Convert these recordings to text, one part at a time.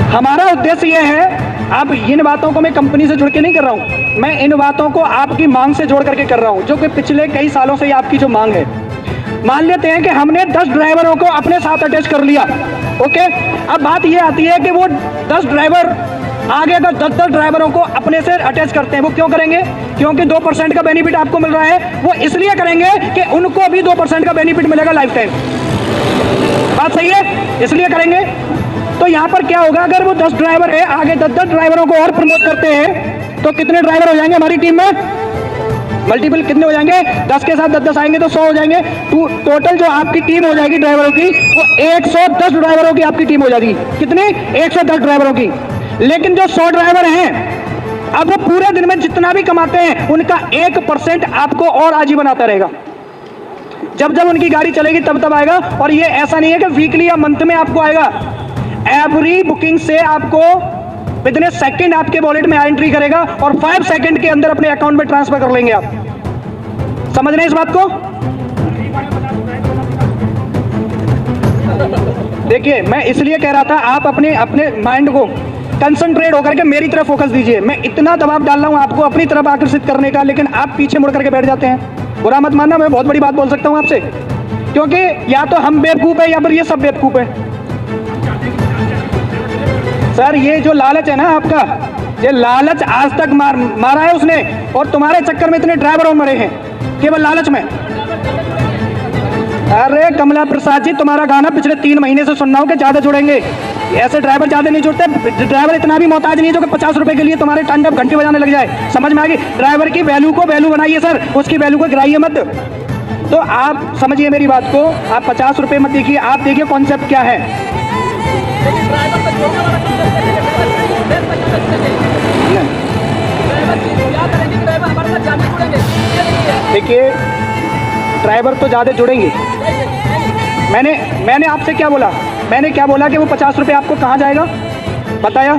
हमारा उद्देश्य ये है, अब इन बातों को मैं कंपनी से जुड़ के नहीं कर रहा हूँ, मैं इन बातों को आपकी मांग से जोड़ करके कर रहा हूँ, जो कि पिछले कई सालों से आपकी जो मांग है। मान लेते हैं कि हमने 10 ड्राइवरों को अपने साथ अटैच कर लिया, ओके। अब बात ये आती है कि वो 10 ड्राइवर आगे अगर 10 ड्राइवरों को अपने से अटैच करते हैं, वो क्यों करेंगे? क्योंकि 2% का बेनिफिट आपको मिल रहा है। वो इसलिए करेंगे कि उनको भी 2% का बेनिफिट मिलेगा लाइफ टाइम। बात सही है, इसलिए करेंगे। तो यहाँ पर क्या होगा, अगर वो 10 ड्राइवर है, आगे 10 ड्राइवरों को और प्रमोट करते हैं, तो कितने ड्राइवर हो जाएंगे हमारी टीम में? मल्टीपल कितने हो जाएंगे? 10 के साथ 10 आएंगे तो 100 हो जाएंगे। टोटल जो आपकी टीम हो जाएगी ड्राइवरों की, वो 110 ड्राइवरों की आपकी टीम हो जाएगी। कितनी? 110 ड्राइवरों की। लेकिन जो 100 ड्राइवर हैं, अब वो पूरे दिन में जितना भी कमाते हैं, उनका 1% आपको और आजीवन आता रहेगा। जब जब उनकी गाड़ी चलेगी तब तब आएगा। और ये ऐसा नहीं है कि वीकली या मंथ में आपको आएगा, एवरी बुकिंग से आपको विदिन सेकंड आपके वॉलेट में एंट्री करेगा और 5 सेकंड के अंदर अपने अकाउंट में ट्रांसफर कर लेंगे आप। समझ रहे हैं इस बात को? देखिए, मैं इसलिए कह रहा था, आप अपने माइंड को कंसंट्रेट होकर के मेरी तरफ फोकस दीजिए। मैं इतना दबाव डाल रहा हूं आपको अपनी तरफ आकर्षित करने का, लेकिन आप पीछे मुड़ करके बैठ जाते हैं। बुरा मत मानना, मैं बहुत बड़ी बात बोल सकता हूं आपसे, क्योंकि या तो हम बेवकूफ है या फिर ये सब बेवकूफ है। सर, ये जो लालच है ना आपका, ये लालच आज तक मारा है उसने, और तुम्हारे चक्कर में इतने ड्राइवर और मरे हैं केवल लालच में। अरे कमला प्रसाद जी, तुम्हारा गाना पिछले 3 महीने से सुन रहा हूं कि ज्यादा जुड़ेंगे। ऐसे ड्राइवर ज्यादा नहीं जुड़ते। ड्राइवर इतना भी मोहताज नहीं है जो कि 50 रुपए के लिए तुम्हारे टाइम पे घंटे बजाने लग जाए। समझ में आ गई? ड्राइवर की वैल्यू को वैल्यू बनाइए सर, उसकी वैल्यू को गिराइए मत। तो आप समझिए मेरी बात को, आप 50 रुपए मत देखिए, आप देखिए कॉन्सेप्ट क्या है। देखिए, ड्राइवर तो ज्यादा जुड़ेंगे। मैंने आपसे क्या बोला? मैंने क्या बोला कि वो 50 रुपये आपको कहाँ जाएगा? बताया।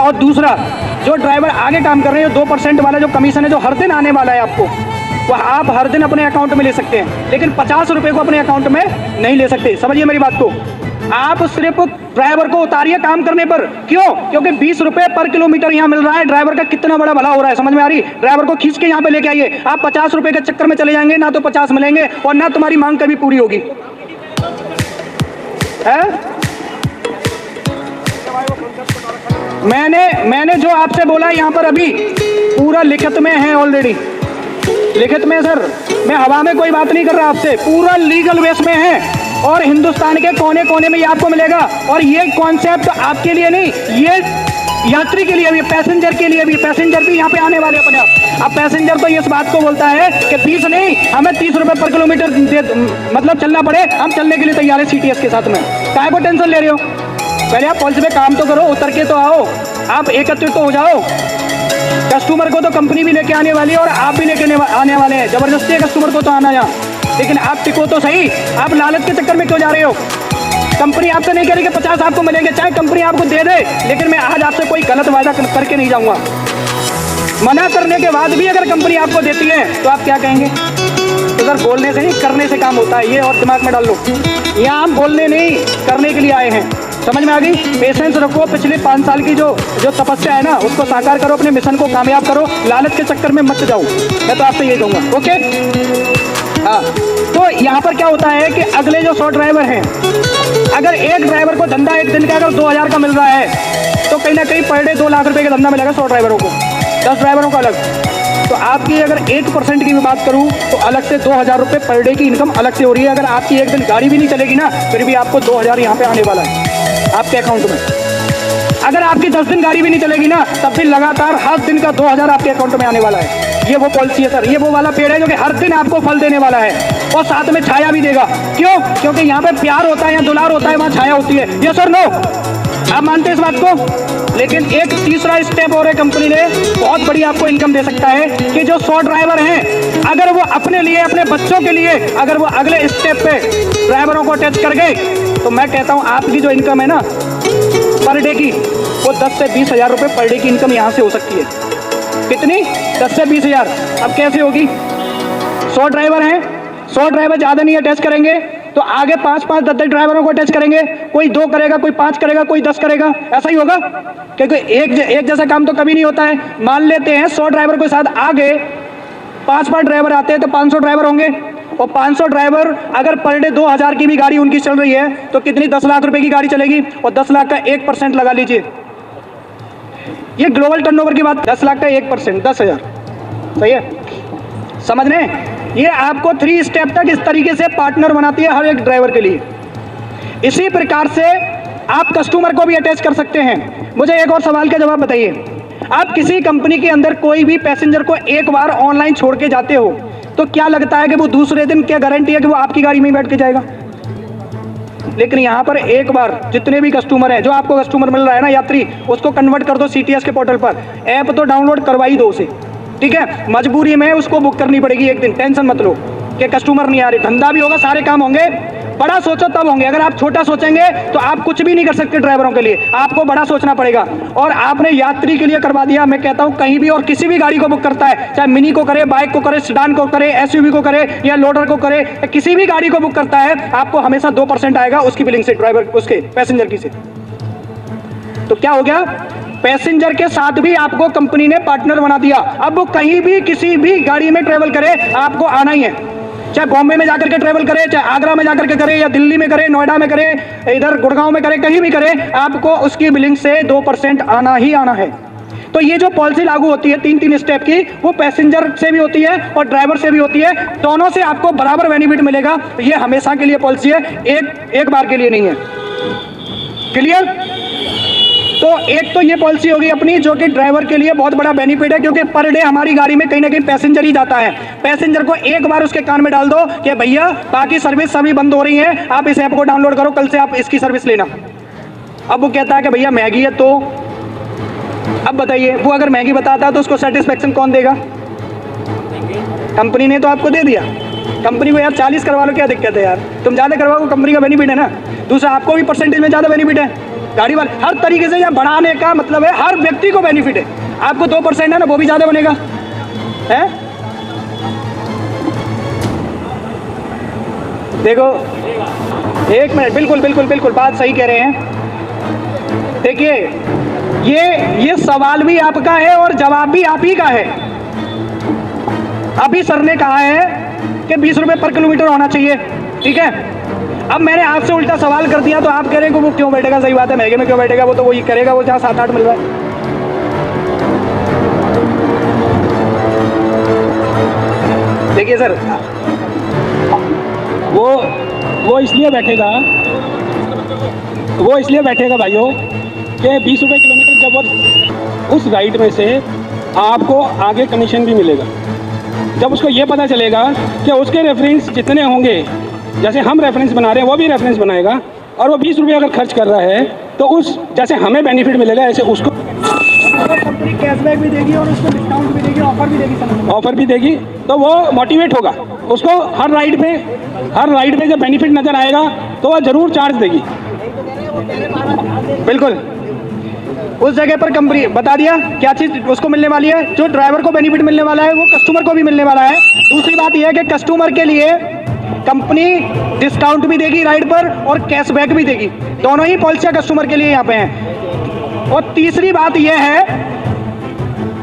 और दूसरा, जो ड्राइवर आगे काम कर रहे हैं, 2% वाला जो कमीशन है जो हर दिन आने वाला है आपको, वो आप हर दिन अपने अकाउंट में ले सकते हैं, लेकिन 50 रुपये को अपने अकाउंट में नहीं ले सकते। समझिए मेरी बात को। आप सिर्फ ड्राइवर को उतारिए काम करने पर। क्यों? क्योंकि 20 रुपए पर किलोमीटर यहाँ मिल रहा है। ड्राइवर का कितना बड़ा भला हो रहा है, समझ में आ रही? ड्राइवर को खींच के यहाँ पे लेके आइए। आप 50 रुपए के चक्कर में चले जाएंगे, ना तो 50 मिलेंगे और ना तुम्हारी मांग कभी पूरी होगी। है? मैंने जो आपसे बोला यहाँ पर अभी पूरा लिखित में है, ऑलरेडी लिखित में सर। मैं हवा में कोई बात नहीं कर रहा आपसे, पूरा लीगल बेस में है और हिंदुस्तान के कोने कोने में ये आपको मिलेगा। और ये कॉन्सेप्ट आपके लिए नहीं, ये यात्री के लिए भी, पैसेंजर के लिए भी। पैसेंजर भी यहाँ पे आने वाले अपने आप। अब पैसेंजर तो इस बात को बोलता है कि 20 नहीं, हमें 30 रुपए पर किलोमीटर मतलब चलना पड़े, हम चलने के लिए तैयार है CTS के साथ में। काहे को टेंशन ले रहे हो? पहले आप पॉलिसी पे काम तो करो, उतर के तो आओ, आप एकत्रित तो हो जाओ। कस्टमर को तो कंपनी भी लेके आने वाली है और आप भी लेके आने वाले हैं। जबरदस्ती है कस्टमर को तो आना यहाँ, लेकिन आप टिको तो सही। आप लालच के चक्कर में क्यों जा रहे हो? कंपनी आपसे नहीं कह रही कि 50 आपको मिलेंगे, चाहे कंपनी आपको दे दे, लेकिन मैं आज आपसे कोई गलत वादा करके नहीं जाऊंगा। मना करने के बाद भी अगर कंपनी आपको देती है तो आप क्या कहेंगे? तो सर, बोलने से नहीं करने से काम होता है, ये और दिमाग में डाल लो। यहाँ हम बोलने नहीं, करने के लिए आए हैं। समझ में आ गई? पेशेंस रखो। पिछले 5 साल की जो तपस्या है ना, उसको साकार करो, अपने मिशन को कामयाब करो। लालच के चक्कर में मत जाओ, मैं तो आपसे यही कहूँगा। ओके? हाँ, तो यहाँ पर क्या होता है कि अगले जो 100 ड्राइवर हैं, अगर एक ड्राइवर को धंधा एक दिन का अगर 2000 का मिल रहा है, तो कहीं ना कहीं पर डे 2 लाख रुपए का धंधा मिलेगा 100 ड्राइवरों को, 10 ड्राइवरों का अलग। तो आपकी अगर 1% की भी बात करूं तो अलग से 2000 रुपये पर डे की इनकम अलग से हो रही है। अगर आपकी एक दिन गाड़ी भी नहीं चलेगी ना, फिर भी आपको 2000 यहाँ पे आने वाला है आपके अकाउंट में। अगर आपकी 10 दिन गाड़ी भी नहीं चलेगी ना, तब भी लगातार हर दिन का 2000 आपके अकाउंट में आने वाला है। ये वो पॉलिसी है सर, ये वो वाला पेड़ है जो कि हर दिन आपको फल देने वाला है और साथ में छाया भी देगा। क्यों? क्योंकि यहाँ पे प्यार होता है या दुलार होता है, वहाँ छाया होती है। ये सर, नो, आप मानते हैं इस बात को? लेकिन एक तीसरा स्टेप और है, कंपनी ने बहुत बड़ी आपको इनकम दे सकता है कि जो 100 ड्राइवर हैं, अगर वो अपने लिए, अपने बच्चों के लिए, अगर वो अगले स्टेप पे ड्राइवरों को अटैच कर गए, तो मैं कहता हूँ आपकी जो इनकम है ना पर डे की, वो 10 से 20 हज़ार रुपये पर डे की इनकम यहाँ से हो सकती है। कितनी? 10 से 20 हज़ार। अब कैसे होगी? 100 ड्राइवर हैं, 100 ड्राइवर ज़्यादा नहीं अटैच करेंगे तो आगे 5-5, 10-10 ड्राइवरों को अटैच करेंगे, कोई 2 करेगा, कोई 5 करेगा, कोई 10 करेगा, ऐसा ही होगा? क्योंकि एक जैसा काम तो कभी नहीं होता है। मान लेते हैं 100 ड्राइवर के साथ आगे 5-5 ड्राइवर आते हैं तो 500 ड्राइवर होंगे, और 500 ड्राइवर अगर पर डे 2000 की भी गाड़ी उनकी चल रही है तो कितनी 10 लाख रुपए की गाड़ी चलेगी, और 10 लाख का 1% लगा लीजिए, ये ग्लोबल टर्नओवर की बात। 10 लाख का 1% 10,000, सही है? समझ रहे हैं? ये आपको 3 स्टेप तक इस तरीके से पार्टनर बनाती है हर एक ड्राइवर के लिए। इसी प्रकार से आप कस्टमर को भी अटैच कर सकते हैं। मुझे एक और सवाल का जवाब बताइए, आप किसी कंपनी के अंदर कोई भी पैसेंजर को एक बार ऑनलाइन छोड़ के जाते हो तो क्या लगता है कि वो दूसरे दिन, क्या गारंटी है कि वो आपकी गाड़ी में ही बैठ के जाएगा? लेकिन यहाँ पर एक बार जितने भी कस्टमर हैं, जो आपको कस्टमर मिल रहा है ना यात्री, उसको कन्वर्ट कर दो सीटीएस के पोर्टल पर, ऐप तो डाउनलोड करवा ही दो उसे, ठीक है? मजबूरी में उसको बुक करनी पड़ेगी एक दिन, टेंशन मत लो कि कस्टमर नहीं आ रहे, धंधा भी होगा, सारे काम होंगे। बड़ा सोचो तब होंगे, अगर आप छोटा सोचेंगे तो आप कुछ भी नहीं कर सकते ड्राइवरों के लिए, आपको बड़ा सोचना पड़ेगा। और आपने यात्री के लिए करवा दिया, मैं कहता हूं कहीं भी और किसी भी गाड़ी को बुक करता है, चाहे मिनी को करे, बाइक को करे, सेडान को करे, एसयूवी को करे या लोडर को करे, किसी भी गाड़ी को बुक करता है, आपको हमेशा 2% आएगा उसकी बिलिंग से, ड्राइवर उसके पैसेंजर की से। तो क्या हो गया, पैसेंजर के साथ भी आपको कंपनी ने पार्टनर बना दिया। अब वो कहीं भी किसी भी गाड़ी में ट्रेवल करे, आपको आना ही है, चाहे बॉम्बे में जाकर के ट्रेवल करे, चाहे आगरा में जाकर के करे, या दिल्ली में करे, नोएडा में करे, इधर गुड़गांव में करे, कहीं भी करे, आपको उसकी बिलिंग से 2% आना ही आना है। तो ये जो पॉलिसी लागू होती है 3-3 स्टेप की, वो पैसेंजर से भी होती है और ड्राइवर से भी होती है, दोनों से आपको बराबर बेनिफिट मिलेगा। ये हमेशा के लिए पॉलिसी है, एक बार के लिए नहीं है। क्लियर? तो एक तो ये पॉलिसी होगी अपनी, जो कि ड्राइवर के लिए बहुत बड़ा बेनिफिट है, क्योंकि पर डे हमारी गाड़ी में कहीं ना कहीं पैसेंजर ही जाता है। पैसेंजर को एक बार उसके कान में डाल दो कि भैया बाकी सर्विस सभी बंद हो रही है, आप इस ऐप को डाउनलोड करो, कल से आप इसकी सर्विस लेना। अब वो कहता है कि भैया महंगी है, तो अब बताइए, वो अगर महंगी बताता है तो उसको सेटिस्फेक्शन कौन देगा? कंपनी ने तो आपको दे दिया। कंपनी को यार 40 करवा लो, क्या दिक्कत है यार, तुम ज़्यादा करवाओ, कंपनी का बेनिफिट है ना। दूसरा, आपको भी परसेंटेज में ज़्यादा बेनिफिट है, गाड़ी वाले हर तरीके से। यह बढ़ाने का मतलब है हर व्यक्ति को बेनिफिट है। आपको 2% है ना, वो भी ज़्यादा बनेगा, है? देखो, एक मिनट, बिल्कुल बिल्कुल बिल्कुल बात सही कह रहे हैं। देखिए, ये सवाल भी आपका है और जवाब भी आप ही का है। अभी सर ने कहा है कि 20 रुपये पर किलोमीटर होना चाहिए, ठीक है? अब मैंने आपसे उल्टा सवाल कर दिया तो आप कह रहे हैं कि वो क्यों बैठेगा? सही बात है, महंगे में क्यों बैठेगा? वो तो वही करेगा वो जहाँ 7-8 मिल रहा है। देखिए सर, वो इसलिए बैठेगा भाइयों कि 20 रुपये किलोमीटर, जब वो उस राइड में से आपको आगे कमीशन भी मिलेगा। जब उसको ये पता चलेगा कि उसके रेफरेंस जितने होंगे, जैसे हम रेफरेंस बना रहे हैं वो भी रेफरेंस बनाएगा, और वो 20 रुपये अगर खर्च कर रहा है तो उस जैसे हमें बेनिफिट मिलेगा ऐसे उसको कंपनी कैशबैक भी देगी और उसको डिस्काउंट भी देगी, ऑफर भी देगी, तो वो मोटिवेट होगा। उसको हर राइड पे जब बेनिफिट नज़र आएगा तो वह ज़रूर चार्ज देगी। बिल्कुल, उस जगह पर कंपनी बता दिया क्या चीज़ उसको मिलने वाली है। जो ड्राइवर को बेनिफिट मिलने वाला है वो कस्टमर को भी मिलने वाला है। दूसरी बात यह है कि कस्टमर के लिए कंपनी डिस्काउंट भी देगी राइड पर और कैशबैक भी देगी, दोनों ही पॉलिसियां कस्टमर के लिए यहाँ पे हैं। और तीसरी बात यह है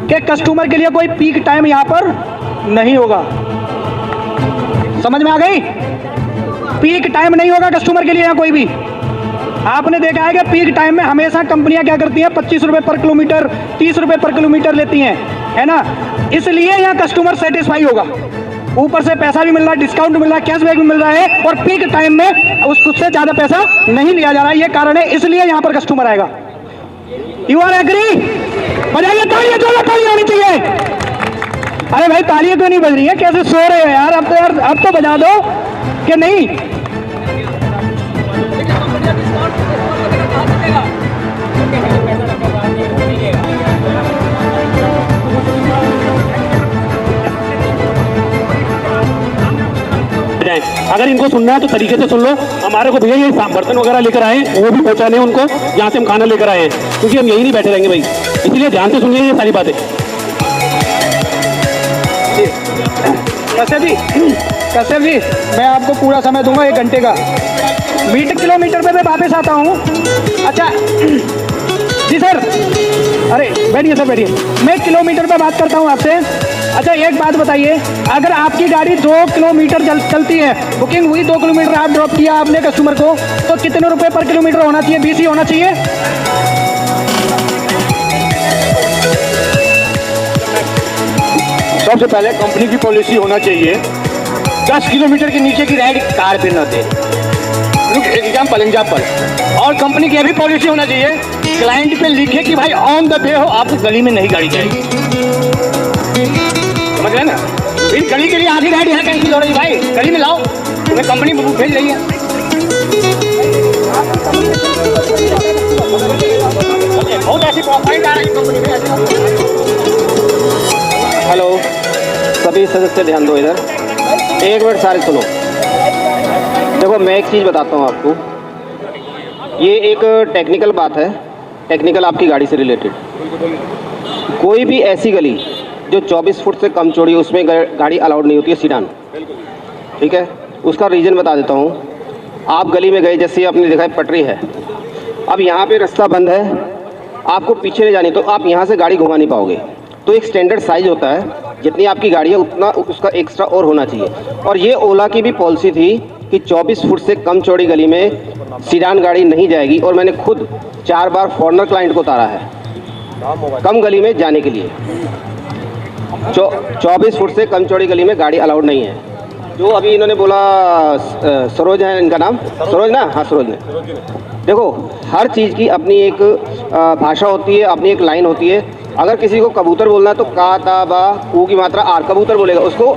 कि कस्टमर के लिए कोई पीक टाइम यहाँ पर नहीं होगा। समझ में आ गई? पीक टाइम नहीं होगा कस्टमर के लिए यहाँ कोई भी। आपने देखा है कि पीक टाइम में हमेशा कंपनियां क्या करती हैं, 25 रुपये पर किलोमीटर, 30 रुपये पर किलोमीटर लेती हैं, है ना? इसलिए यहाँ कस्टमर सेटिस्फाई होगा, ऊपर से पैसा भी मिल रहा है, डिस्काउंट मिल रहा है, कैशबैक भी मिल रहा है, और पीक टाइम में उससे ज़्यादा पैसा नहीं लिया जा रहा है। ये कारण है, इसलिए यहाँ पर कस्टमर आएगा। You are agree? बजाइए तालियां, जोर तालियां होनी चाहिए। अरे भाई तालियां क्यों नहीं बज रही है? कैसे सो रहे हो यार? अब तो बजा दो कि नहीं। अगर इनको सुनना है तो तरीके से सुन लो। हमारे को भैया ये बर्तन वगैरह लेकर आए, वो भी पहुंचाने उनको जहाँ से हम खाना लेकर आए हैं, क्योंकि हम यही नहीं बैठे रहेंगे भाई, इसलिए ध्यान से सुनिए ये सारी बातें। अच्छा जी, कश्यप जी, मैं आपको पूरा समय दूंगा 1 घंटे का। किलोमीटर पे मैं वापस आता हूँ। अच्छा जी सर, अरे बैठिए सर, बैठिए। मैं किलोमीटर पे बात करता हूँ आपसे। अच्छा एक बात बताइए, अगर आपकी गाड़ी 2 किलोमीटर चलती है, बुकिंग हुई 2 किलोमीटर, आप ड्रॉप किया आपने कस्टमर को, तो कितने रुपए पर किलोमीटर होना चाहिए? 20 ही होना चाहिए? सबसे पहले कंपनी की पॉलिसी होना चाहिए 10 किलोमीटर के नीचे की राइड कार पे न दे। एग्जाम्पल और कंपनी की भी पॉलिसी होना चाहिए, क्लाइंट पे लिखे कि भाई ऑन द वे हो, आपको गली में नहीं गाड़ी जाएगी। समझ रहे ना? फिर गली के लिए आधी राइड यहाँ कैंसिल हो रही है, भाई गली में लाओ, तुम्हें कंपनी भेज रही है। बहुत ऐसी प्रॉफिट आ रही कंपनी में। हेलो सभी सदस्य ध्यान दो इधर, एक मिनट सारे सुनो। देखो मैं एक चीज़ बताता हूँ आपको, ये एक टेक्निकल बात है, टेक्निकल आपकी गाड़ी से रिलेटेड। कोई भी ऐसी गली जो 24 फुट से कम चौड़ी, उसमें गाड़ी अलाउड नहीं होती है सीडान, ठीक है? उसका रीज़न बता देता हूँ। आप गली में गए, जैसे आपने देखा पटरी है, अब यहाँ पे रास्ता बंद है, आपको पीछे ले जानी, तो आप यहाँ से गाड़ी घुमा नहीं पाओगे। तो एक स्टैंडर्ड साइज़ होता है, जितनी आपकी गाड़ी है उतना उसका एक्स्ट्रा और होना चाहिए। और ये ओला की भी पॉलिसी थी कि 24 फुट से कम चौड़ी गली में सीडान गाड़ी नहीं जाएगी, और मैंने खुद 4 बार फॉरनर क्लाइंट को उतारा है कम गली में जाने के लिए। 24 फुट से कम चौड़ी गली में गाड़ी अलाउड नहीं है। जो अभी इन्होंने बोला, सरोज है इनका नाम, सरोज ना? हाँ सरोज ने। देखो हर चीज़ की अपनी एक भाषा होती है, अपनी एक लाइन होती है। अगर किसी को कबूतर बोलना है तो का ता बा ऊ की मात्रा आर कबूतर बोलेगा, उसको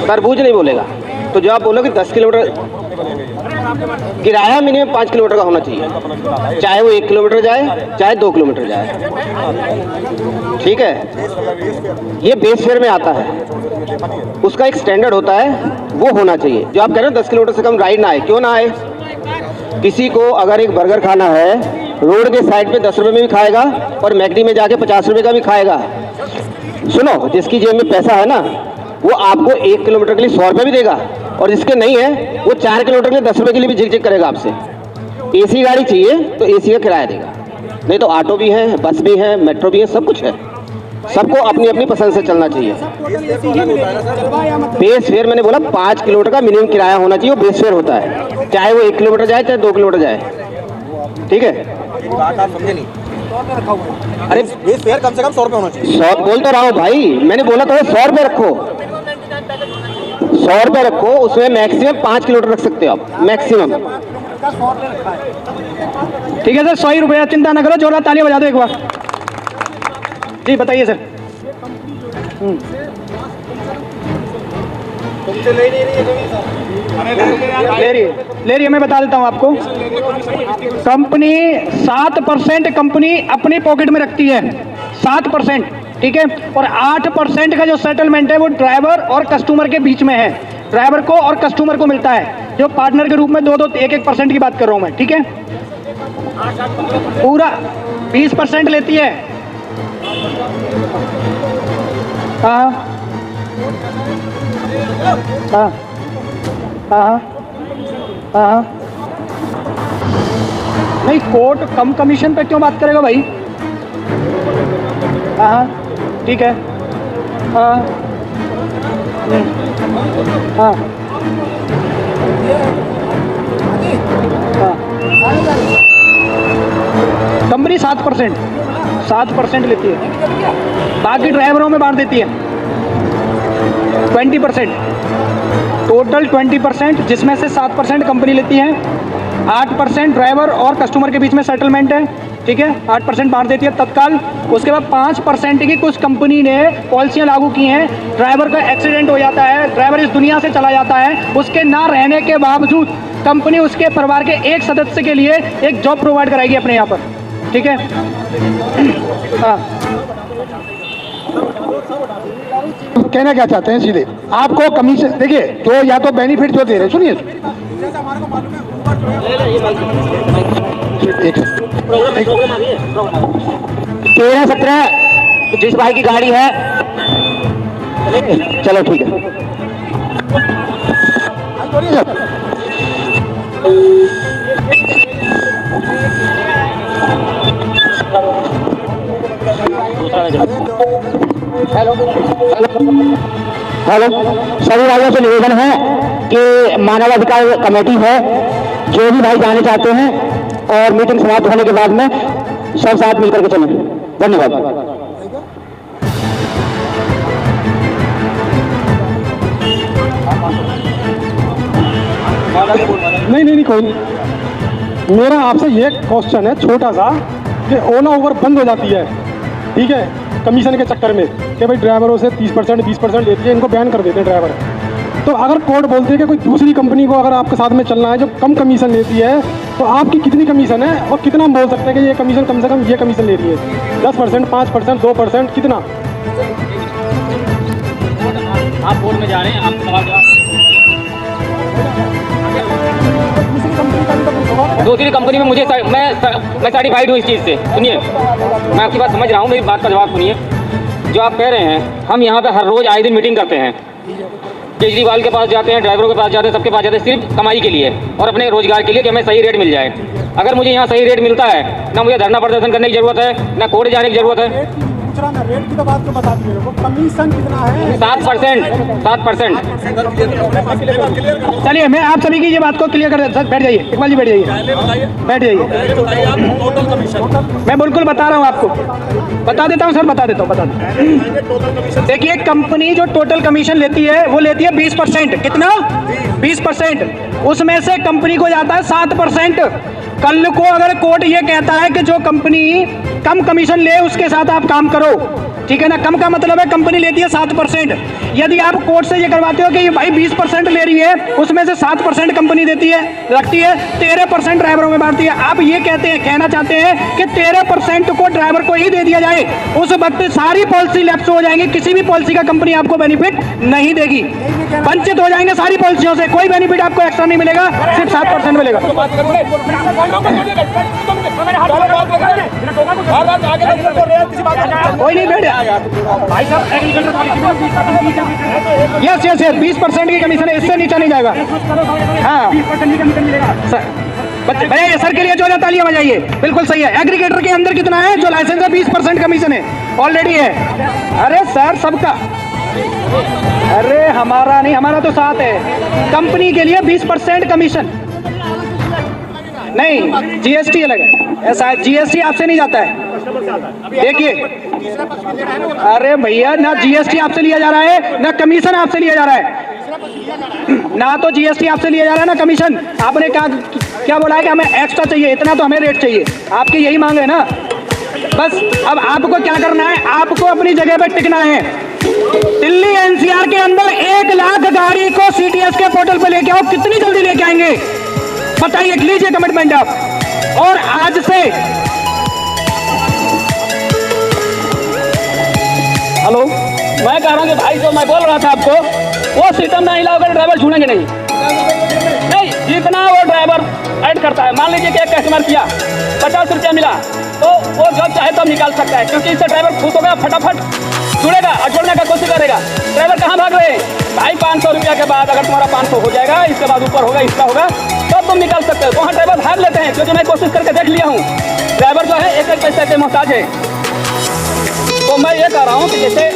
तरबूज नहीं बोलेगा। तो जब आप बोलो कि 10 किलोमीटर किराया मिनिमम 5 किलोमीटर का होना चाहिए, चाहे वो 1 किलोमीटर जाए चाहे 2 किलोमीटर जाए, ठीक है? ये बेस फेयर में आता है, उसका एक स्टैंडर्ड होता है, वो होना चाहिए। जो आप कह रहे हो 10 किलोमीटर से कम राइड ना आए, क्यों ना आए? किसी को अगर एक बर्गर खाना है, रोड के साइड पे 10 रुपये में भी खाएगा और मैकडी में जाके 50 रुपये का भी खाएगा। सुनो, जिसकी जेब में पैसा है ना, वो आपको 1 किलोमीटर के लिए 100 रुपये भी देगा, और जिसके नहीं है वो 4 किलोमीटर के लिए 10 रुपये के लिए भी झिक करेगा आपसे। एसी गाड़ी चाहिए तो एसी का किराया देगा, नहीं तो ऑटो भी है, बस भी है, मेट्रो भी है, सब कुछ है। सबको अपनी अपनी पसंद से चलना चाहिए। बेस फेयर मैंने बोला 5 किलोमीटर का मिनिमम किराया होना चाहिए, वो बेस फेयर होता है, चाहे वो 1 किलोमीटर जाए चाहे 2 किलोमीटर जाए, ठीक है? बात आप समझे नहीं। अरे बेस फेयर कम से कम 100 रुपये होना चाहिए। 100 बोल तो रहा हूँ भाई, मैंने बोला तो 100 रुपये रखो, 100 रुपये रखो, उसमें मैक्सिमम 5 किलोमीटर रख सकते हो आप, मैक्सिमम। ठीक है सर, 100 ही रुपया, चिंता ना करो, जोरदार तालियां बजा दो एक बार। जी बताइए सर। तुमसे ले नहीं रही है जमीन सर। ले रही है, मैं बता देता हूं आपको। कंपनी 7% कंपनी अपनी पॉकेट में रखती है, 7%, ठीक है? और 8% का जो सेटलमेंट है वो ड्राइवर और कस्टमर के बीच में है, ड्राइवर को और कस्टमर को मिलता है, जो पार्टनर के रूप में 1-1% की बात कर रहा हूं मैं, ठीक है? पूरा 20% लेती है। हाँ हाँ हाँ हाँ, नहीं कोर्ट कम कमीशन पे क्यों बात करेगा भाई? हाँ ठीक है। हाँ हाँ कंपनी 7% लेती है, बाकी ड्राइवरों में बांट देती है 20%, टोटल 20%, जिसमें से 7% कंपनी लेती है, 8% ड्राइवर और कस्टमर के बीच में सेटलमेंट है, ठीक है? 8% बांट देती है तत्काल। उसके बाद 5% की कुछ कंपनी ने पॉलिसियाँ लागू की हैं, ड्राइवर का एक्सीडेंट हो जाता है, ड्राइवर इस दुनिया से चला जाता है, उसके ना रहने के बावजूद कंपनी उसके परिवार के एक सदस्य के लिए एक जॉब प्रोवाइड कराएगी अपने यहाँ पर, ठीक है? हाँ, कहना क्या चाहते हैं सीधे आपको कमीशन देखिए, तो या तो बेनिफिट जो दे रहे, सुनिए एक 13-17 जिस भाई की गाड़ी है, चलो ठीक है। हेलो, सभी भाइयों से निवेदन है कि मानवाधिकार कमेटी है, जो भी भाई जाने चाहते हैं और मीटिंग समाप्त होने के बाद में सब साथ मिलकर के चलें। धन्यवाद। नहीं कोई नहीं। मेरा आपसे ये क्वेश्चन है छोटा सा कि ओला ओवर बंद हो जाती है, ठीक है, कमीशन के चक्कर में कि भाई ड्राइवरों से 30% 20% लेती है, इनको बैन कर देते हैं ड्राइवर। तो अगर कोर्ट बोलती है कि कोई दूसरी कंपनी को अगर आपके साथ में चलना है जो कम कमीशन लेती है, तो आपकी कितनी कमीशन है और कितना हम बोल सकते हैं कि ये कमीशन कम से कम ये कमीशन ले रही है? 10%, 5%, 2%, कितना? आप बोर्ड में जा रहे हैं, आप सवाल जवाब। दूसरी कंपनी में मुझे मैं सर्टिफाइड हूँ इस चीज़ से। सुनिए, मैं आपकी बात समझ रहा हूँ, मेरी बात का जवाब सुनिए। जो आप कह रहे हैं, हम यहाँ पे हर रोज़ आए दिन मीटिंग करते हैं, केजरीवाल के पास जाते हैं, ड्राइवरों के पास जाते हैं, सबके पास जाते हैं, सिर्फ कमाई के लिए और अपने रोजगार के लिए कि हमें सही रेट मिल जाए। अगर मुझे यहाँ सही रेट मिलता है, ना मुझे धरना प्रदर्शन करने की जरूरत है, ना कोर्ट जाने की जरूरत है। रेट की तो बात तो बता दीजिए, कमीशन कितना है? 7%। चलिए, मैं आप सभी की ये बात को क्लियर कर देता हूं। बैठ जाइए, इकबाल जी बैठ जाइए, बैठ जाइए। मैं बिल्कुल बता रहा हूँ आपको, बता देता हूँ सर, बता देता हूँ। देखिए, कंपनी जो टोटल कमीशन लेती है वो लेती है 20%। कितना? 20%। उसमें से कंपनी को जाता है 7%। कल को अगर कोर्ट ये कहता है कि जो कंपनी कम कमीशन ले उसके साथ आप काम करो, ठीक है ना, कम का मतलब है कंपनी लेती है 7%। यदि आप कोर्ट से ये करवाते हो कि ये भाई 20% ले रही है, उसमें से 7% कंपनी देती है, रखती है, 13% ड्राइवरों में बांटती है, आप ये कहना चाहते हैं कि 13% को ड्राइवर को ही दे दिया जाए, उस वक्त सारी पॉलिसी लैप्स हो जाएंगी, किसी भी पॉलिसी का कंपनी आपको बेनिफिट नहीं देगी, वंचित हो जाएंगे सारी पॉलिसियों से, कोई बेनिफिट आपको एक्स्ट्रा नहीं मिलेगा, सिर्फ 7% मिलेगा। कोई नहीं बैठे भाई साहब, यस 20% की कमीशन है, इससे नीचे नहीं जाएगा। हाँ भैया, सर के लिए जो तालियां बजाइए, बिल्कुल सही है। एग्रीगेटर के अंदर कितना है? जो लाइसेंस है 20% कमीशन है, ऑलरेडी है। अरे सर, सबका, अरे हमारा नहीं, हमारा तो 7 है। कंपनी के लिए 20% कमीशन नहीं, जीएसटी अलग है। ऐसा है, जीएसटी आपसे नहीं जाता है। देखिए, अरे भैया, ना जीएसटी आपसे लिया जा रहा है, ना कमीशन आपसे लिया जा रहा है, ना तो जीएसटी आपसे लिया जा रहा है, ना कमीशन। आपने क्या बोला है कि हमें एक्स्ट्रा चाहिए, इतना तो हमें रेट चाहिए, आपकी यही मांग है ना। बस अब आपको क्या करना है, आपको अपनी जगह पे टिकना है। दिल्ली एनसीआर के अंदर 1 लाख गाड़ी को सीटीएस के पोर्टल पे लेके आओ, कितनी जल्दी लेके आएंगे बताइए, लीजिए कमिटमेंट आप। और आज से, हेलो, मैं कह रहा हूँ कि भाई, जो मैं बोल रहा था आपको, वो सिस्टम नहीं लाओगे, ड्राइवर छूनेंगे नहीं। जितना वो ड्राइवर ऐड करता है, मान लीजिए कि एक कस्टमर किया, 50 रुपया मिला, तो वो जब चाहे तब निकाल सकता है, क्योंकि इससे ड्राइवर खुश होगा, फटाफट जुड़ेगा और जोड़ने का कोशिश करेगा। ड्राइवर कहाँ भाग रहे हैं भाई? 500 रुपया के बाद अगर तुम्हारा 500 हो जाएगा, इसके बाद ऊपर होगा, इसका होगा, तब तुम निकाल सकते हो। वहाँ ड्राइवर भाग लेते हैं, क्योंकि मैं कोशिश करके देख लिया हूँ, ड्राइवर जो है एक पैसे के मोहताज है। तो मैं ये कह रहा हूँ कि जैसे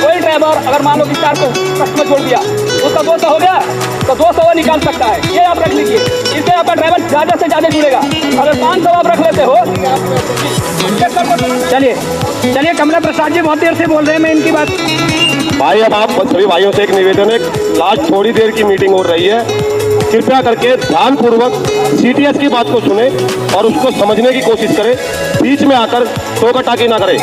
कोई ड्राइवर अगर मान लो कि 400 कस्टमर छोड़ दिया, उसका 200 हो गया, तो 200 वो निकाल सकता है, ये आप रख लीजिए। इससे आपका ड्राइवर ज़्यादा से ज़्यादा जुड़ेगा। अगर 500 आप रख लेते हो। चलिए, कमला प्रसाद जी बहुत देर से बोल रहे हैं, मैं इनकी बात। भाई, अब आप सभी भाइयों से एक निवेदन है, लास्ट थोड़ी देर की मीटिंग हो रही है, कृपया करके ध्यानपूर्वक सीटीएस की बात को सुने और उसको समझने की कोशिश करें, बीच में आकर टोका-टाकी ना करें।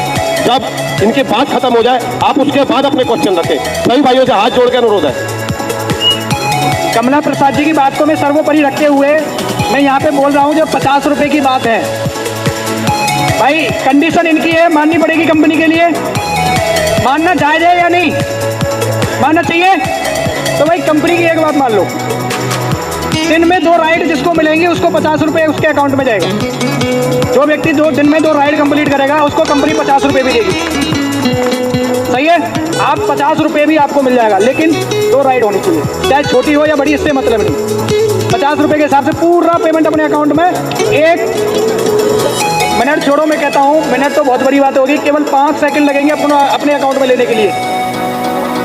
जब इनकी बात खत्म हो जाए, आप उसके बाद अपने क्वेश्चन रखें। सभी भाइयों से हाथ जोड़ के अनुरोध है। कमला प्रसाद जी की बात को मैं सर्वोपरि रखते हुए मैं यहाँ पे बोल रहा हूँ, जो 50 रुपए की बात है, भाई कंडीशन इनकी है, माननी पड़ेगी कंपनी के लिए। मानना जायज है या नहीं मानना चाहिए? तो भाई कंपनी की एक बात मान लो, दिन में 2 राइड जिसको मिलेंगे उसको 50 रुपये उसके अकाउंट में जाएगा। जो व्यक्ति 2 दिन में 2 राइड कंप्लीट करेगा उसको कंपनी 50 रुपये भी देगी। सही है। आप 50 रुपये भी आपको मिल जाएगा, लेकिन 2 राइड होनी चाहिए, चाहे छोटी हो या बड़ी, इससे मतलब नहीं। 50 रुपये के हिसाब से पूरा पेमेंट अपने अकाउंट में। 1 मिनट छोड़ो, मैं कहता हूँ मिनट तो बहुत बड़ी बात होगी, केवल 5 सेकंड लगेंगे अपने अकाउंट में लेने के लिए।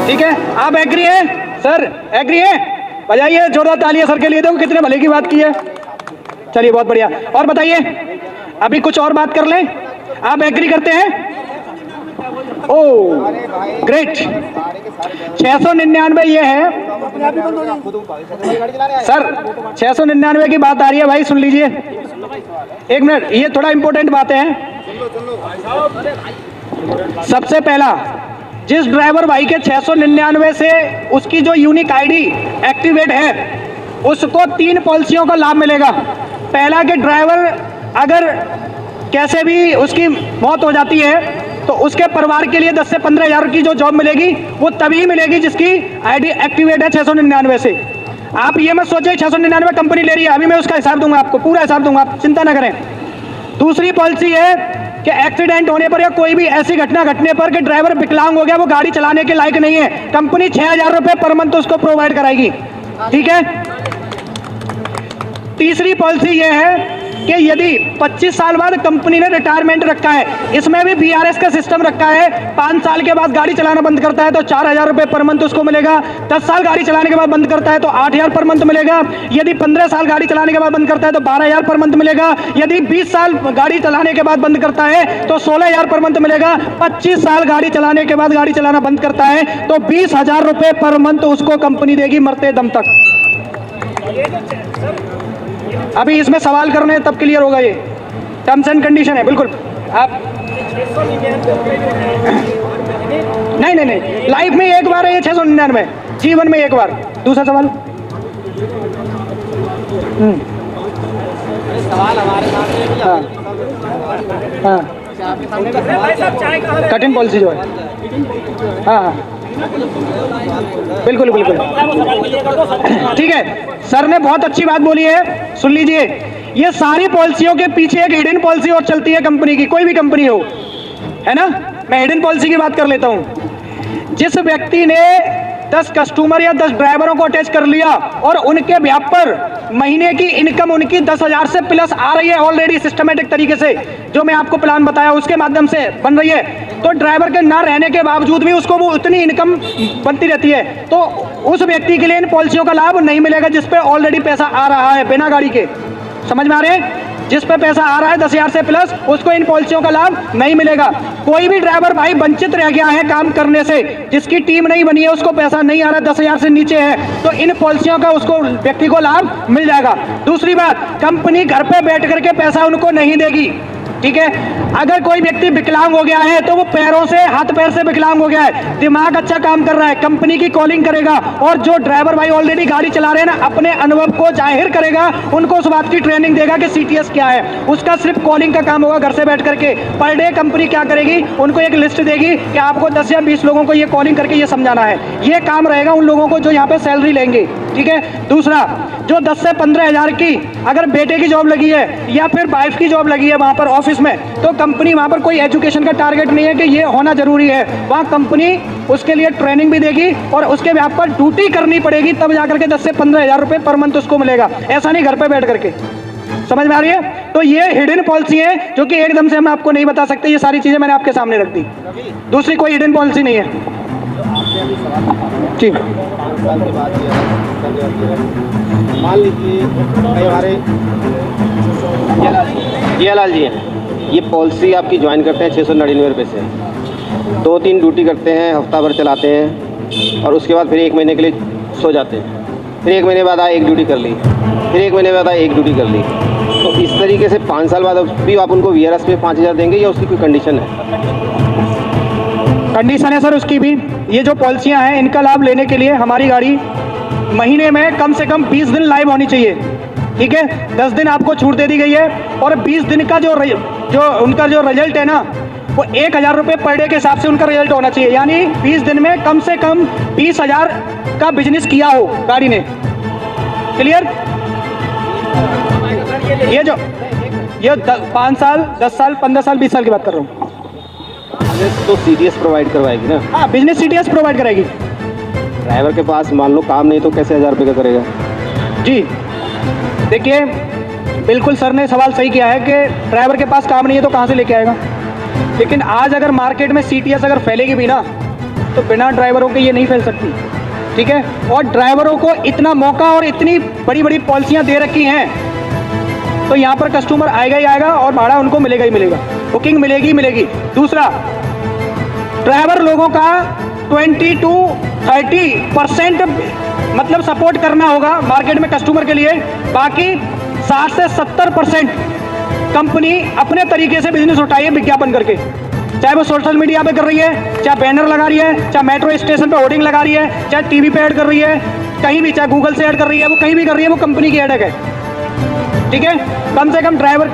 ठीक है, आप एग्री हैं सर? एग्री हैं? बजाइए जोरदार तालियां सर के लिए, देखो कितने भले की बात की है। चलिए बहुत बढ़िया। और बताइए, अभी कुछ और बात कर लें। आप एग्री करते हैं? Oh great. 699 ये है सर, 699 की बात आ रही है भाई, सुन लीजिए 1 मिनट, ये थोड़ा इंपॉर्टेंट बातें हैं। सबसे पहला, जिस ड्राइवर भाई के 699 से उसकी जो यूनिक आईडी एक्टिवेट है, उसको 3 पॉलिसियों का लाभ मिलेगा। पहला कि ड्राइवर अगर कैसे भी उसकी मौत हो जाती है तो उसके परिवार के लिए 10 से 15 हज़ार की जो जॉब मिलेगी वो तभी मिलेगी जिसकी आईडी एक्टिवेट है 699 से। आप ये मत सोचिए 699 कंपनी ले रही है, अभी मैं उसका हिसाब दूंगा आपको, पूरा हिसाब दूंगा, आप चिंता ना करें। दूसरी पॉलिसी है कि एक्सीडेंट होने पर या कोई भी ऐसी घटना घटने पर कि ड्राइवर विकलांग हो गया, वो गाड़ी चलाने के लायक नहीं है, कंपनी 6,000 रुपये पर मंथ उसको प्रोवाइड कराएगी। ठीक है। तीसरी पॉलिसी ये है कि यदि 25 साल बाद कंपनी ने रिटायरमेंट रखा है, इसमें भी बीआरएस का सिस्टम रखा है, 5 साल के बाद गाड़ी चलाना बंद करता है तो 4,000 रुपये पर मंथ उसको मिलेगा। 10 साल गाड़ी चलाने के बाद बंद करता है तो 8,000 पर मंथ मिलेगा। यदि 15 साल गाड़ी चलाने के बाद बंद करता है तो 12,000 पर मंथ मिलेगा। यदि 20 साल गाड़ी चलाने के बाद बंद करता है तो 16,000 पर मंथ मिलेगा। 25 साल गाड़ी चलाने के बाद गाड़ी चलाना बंद करता है तो 20,000 रुपये पर मंथ उसको कंपनी देगी मरते दम तक। अभी इसमें सवाल करने हैं तब क्लियर होगा, ये टर्म्स एंड कंडीशन है बिल्कुल। आप नहीं, लाइफ में एक बार है ये 699, जीवन में एक बार। दूसरा सवाल। सवाल हमारे सामने भी हाँ, कठिन पॉलिसी जो है, हाँ बिल्कुल बिल्कुल ठीक है। सर ने बहुत अच्छी बात बोली है, सुन लीजिए। ये सारी पॉलिसियों के पीछे एक हिडन पॉलिसी और चलती है कंपनी की, कोई भी कंपनी हो, है ना। मैं हिडन पॉलिसी की बात कर लेता हूं। जिस व्यक्ति ने 10 कस्टमर या 10 ड्राइवरों को अटैच कर लिया और उनके ब्याह पर महीने की इनकम उनकी 10,000 से प्लस आ रही है ऑलरेडी सिस्टमेटिक तरीके से, जो मैं आपको प्लान बताया उसके माध्यम से बन रही है, तो ड्राइवर के ना रहने के बावजूद भी उसको वो उतनी इनकम बनती रहती है, तो उस व्यक्ति के लिए इन पॉलिसियों का लाभ नहीं मिलेगा जिस पे ऑलरेडी पैसा आ रहा है बिना गाड़ी के। समझ में आ रहे हैं? जिस पे पैसा आ रहा है 10,000 से प्लस, उसको इन पॉलिसियों का लाभ नहीं मिलेगा। कोई भी ड्राइवर भाई वंचित रह गया है काम करने से, जिसकी टीम नहीं बनी है, उसको पैसा नहीं आ रहा है, 10,000 से नीचे है, तो इन पॉलिसियों का उसको व्यक्ति को लाभ मिल जाएगा। दूसरी बात, कंपनी घर पे बैठ करके पैसा उनको नहीं देगी। ठीक है। अगर कोई व्यक्ति विकलांग हो गया है तो वो पैरों से, हाथ पैर से विकलांग हो गया है, दिमाग अच्छा काम कर रहा है, कंपनी की कॉलिंग करेगा, और जो ड्राइवर भाई ऑलरेडी गाड़ी चला रहे हैं ना, अपने अनुभव को जाहिर करेगा, उनको उस बात की ट्रेनिंग देगा कि सीटीएस क्या है। उसका सिर्फ कॉलिंग का काम होगा घर से बैठ करके। पर डे कंपनी क्या करेगी, उनको एक लिस्ट देगी कि आपको 10 या 20 लोगों को ये कॉलिंग करके ये समझाना है। ये काम रहेगा उन लोगों को जो यहाँ पे सैलरी लेंगे। ठीक है। दूसरा, जो 10 से 15 हज़ार की अगर बेटे की जॉब लगी है या फिर वाइफ की जॉब लगी है वहाँ पर ऑफिस में, तो कंपनी वहाँ पर कोई एजुकेशन का टारगेट नहीं है कि ये होना जरूरी है, वहाँ कंपनी उसके लिए ट्रेनिंग भी देगी और उसके यहाँ पर ड्यूटी करनी पड़ेगी, तब जाकर के 10 से 15 हज़ार रुपये पर मंथ उसको मिलेगा। ऐसा नहीं घर पे बैठ करके। समझ में आ रही है? तो ये हिडन पॉलिसी है जो कि एकदम से हम आपको नहीं बता सकते। ये सारी चीजें मैंने आपके सामने रख दी, दूसरी कोई हिडन पॉलिसी नहीं है। जी मान लीजिए हमारे जियालाल जी हैं, ये पॉलिसी आपकी ज्वाइन करते हैं 699 रुपये से, 2-3 ड्यूटी करते हैं, हफ्ता भर चलाते हैं, और उसके बाद फिर 1 महीने के लिए सो जाते हैं। फिर 1 महीने बाद एक ड्यूटी कर ली, फिर 1 महीने बाद एक ड्यूटी कर ली। तो इस तरीके से 5 साल बाद भी आप उनको वीआरएस में 5,000 देंगे या उसकी कोई कंडीशन है? कंडीशन है सर उसकी भी। ये जो पॉलिसियां हैं इनका लाभ लेने के लिए हमारी गाड़ी महीने में कम से कम 20 दिन लाइव होनी चाहिए। ठीक है। 10 दिन आपको छूट दे दी गई है, और 20 दिन का जो उनका जो रिजल्ट है ना, वो 1,000 रुपये पर डे के हिसाब से उनका रिजल्ट होना चाहिए। यानी 20 दिन में कम से कम 20,000 का बिजनेस किया हो गाड़ी ने। क्लियर? ये 5 साल, 10 साल, 15 साल, 20 साल की बात कर रहा हूँ। तो CTS प्रोवाइड करवाएगी ना। हाँ, बिजनेस CTS प्रोवाइड कराएगी। ड्राइवर के पास मान लो काम नहीं तो कैसे 1000 रुपये का करेगा? जी देखिए, बिल्कुल सर ने सवाल सही किया है कि ड्राइवर के पास काम नहीं है तो कहाँ से लेके आएगा। लेकिन आज अगर मार्केट में CTS अगर फैलेगी भी ना, तो बिना ड्राइवरों के ये नहीं फैल सकती, ठीक है। और ड्राइवरों को इतना मौका और इतनी बड़ी बड़ी पॉलिसियाँ दे रखी हैं, तो यहाँ पर कस्टमर आएगा ही आएगा और भाड़ा उनको मिलेगा ही मिलेगा, बुकिंग मिलेगी ही मिलेगी। दूसरा, ड्राइवर लोगों का 20 to 30% मतलब सपोर्ट करना होगा मार्केट में कस्टमर के लिए। बाकी 60 से 70% कंपनी अपने तरीके से बिजनेस उठाई है विज्ञापन करके, चाहे वो सोशल मीडिया पे कर रही है, चाहे बैनर लगा रही है, चाहे मेट्रो स्टेशन पे होर्डिंग लगा रही है, चाहे टीवी पे ऐड कर रही है, कहीं भी, चाहे गूगल से ऐड कर रही है, वो कहीं भी कर रही है, वो कंपनी की ऐड है, ठीक है। कम से कम ड्राइवर